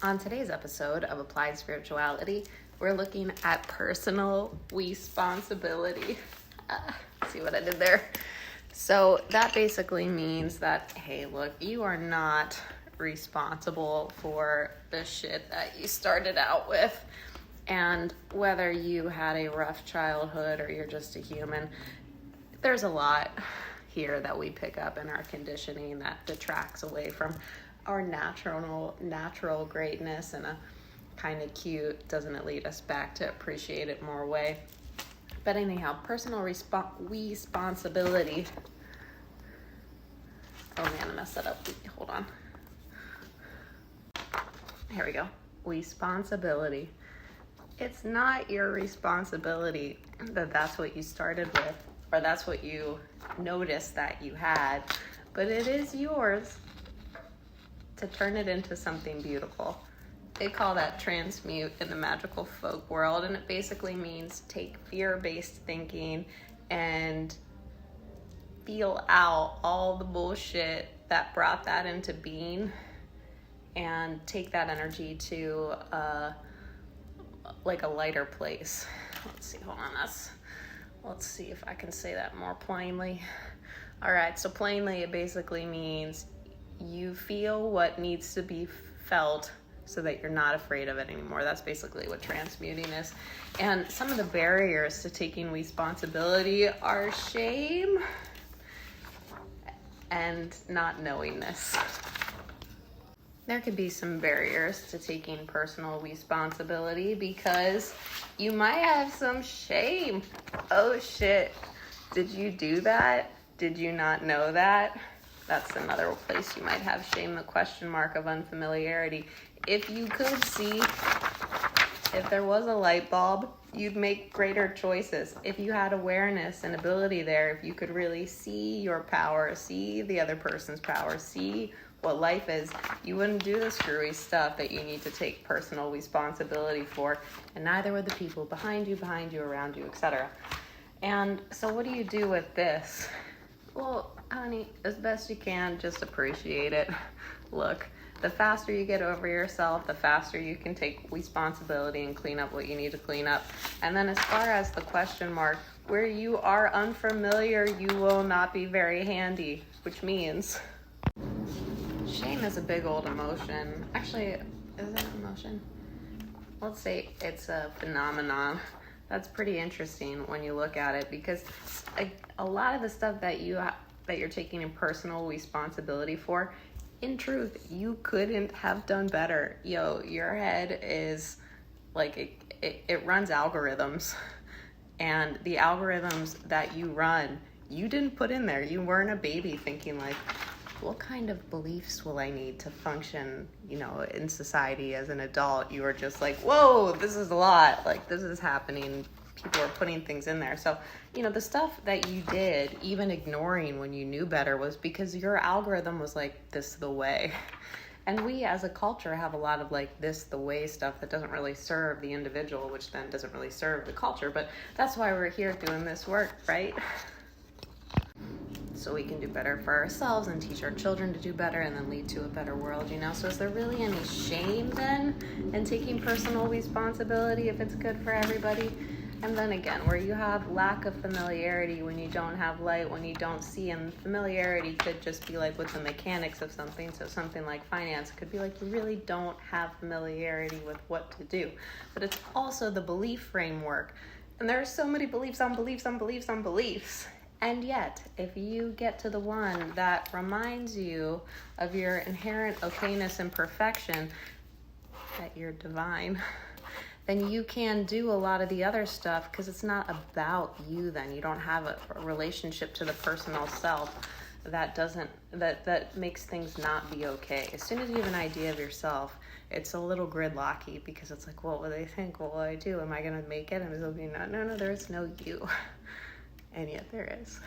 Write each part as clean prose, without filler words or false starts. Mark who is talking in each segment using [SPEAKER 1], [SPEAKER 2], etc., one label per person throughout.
[SPEAKER 1] On today's episode of Applied Spirituality, we're looking at personal responsibility. See what I did there? So that basically means that, hey, look, you are not responsible for the shit that you started out with. And whether you had a rough childhood or you're just a human, there's a lot here that we pick up in our conditioning that detracts away from our natural greatness in a kind of cute, doesn't it lead us back to appreciate it more way. But anyhow, personal responsibility. Oh man, I messed that up. Hold on. Here we go. Responsibility. It's not your responsibility that that's what you started with, or that's what you noticed that you had, but it is yours to turn it into something beautiful. They call that transmute in the magical folk world, and it basically means take fear-based thinking and feel out all the bullshit that brought that into being and take that energy to like a lighter place. Let's see, hold on, let's see if I can say that more plainly. All right, so plainly it basically means you feel what needs to be felt so that you're not afraid of it anymore. That's basically what transmuting is. And some of the barriers to taking responsibility are shame and not knowingness. There could be some barriers to taking personal responsibility because you might have some shame. Oh shit, did you do that? Did you not know that? That's another place you might have shame, the question mark of unfamiliarity. If you could see, if there was a light bulb, you'd make greater choices. If you had awareness and ability there, if you could really see your power, see the other person's power, see what life is, you wouldn't do the screwy stuff that you need to take personal responsibility for, and neither would the people behind you, around you, etc. And so what do you do with this? Well, honey, as best you can, just appreciate it. Look, the faster you get over yourself, the faster you can take responsibility and clean up what you need to clean up. And then as far as the question mark, where you are unfamiliar, you will not be very handy, which means shame is a big old emotion. Actually, is it an emotion? Let's say it's a phenomenon. That's pretty interesting when you look at it, because a lot of the stuff that you're taking in personal responsibility for, in truth, you couldn't have done better. Your head is like, it runs algorithms, and the algorithms that you run, you didn't put in there. You weren't a baby thinking like, what kind of beliefs will I need to function, in society as an adult? You were just like, whoa, this is a lot. Like, this is happening. People are putting things in there. So, the stuff that you did, even ignoring when you knew better, was because your algorithm was like, this the way. And we as a culture have a lot of like this the way stuff that doesn't really serve the individual, which then doesn't really serve the culture. But that's why we're here doing this work, right? So we can do better for ourselves and teach our children to do better and then lead to a better world, So is there really any shame then in taking personal responsibility if it's good for everybody? And then again, where you have lack of familiarity, when you don't have light, when you don't see, and familiarity could just be like with the mechanics of something. So something like finance could be like you really don't have familiarity with what to do. But it's also the belief framework. And there are so many beliefs on beliefs on beliefs on beliefs. And yet, if you get to the one that reminds you of your inherent okayness and perfection, that you're divine, then you can do a lot of the other stuff because it's not about you then. You don't have a relationship to the personal self that makes things not be okay. As soon as you have an idea of yourself, it's a little gridlocky because it's like, what will they think? What will I do? Am I going to make it? And it'll be, no, there is no you. And yet there is.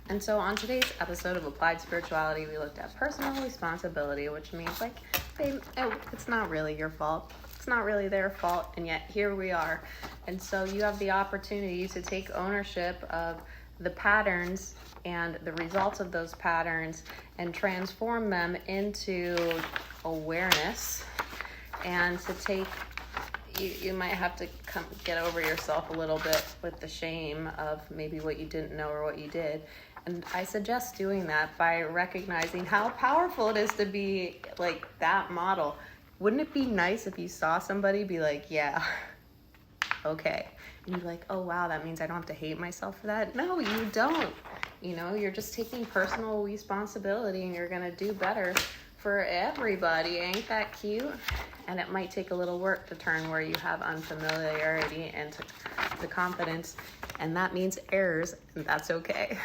[SPEAKER 1] And so on today's episode of Applied Spirituality, we looked at personal responsibility, which means like, it's not really your fault. It's not really their fault. And yet here we are. And so you have the opportunity to take ownership of the patterns and the results of those patterns and transform them into awareness and to take, you might have to get over yourself a little bit with the shame of maybe what you didn't know or what you did. And I suggest doing that by recognizing how powerful it is to be like that model. Wouldn't it be nice if you saw somebody be like, yeah, okay. And you're like, oh wow, that means I don't have to hate myself for that. No, you don't. You know, you're just taking personal responsibility and you're gonna do better for everybody. Ain't that cute? And it might take a little work to turn where you have unfamiliarity into the confidence. And that means errors, and that's okay.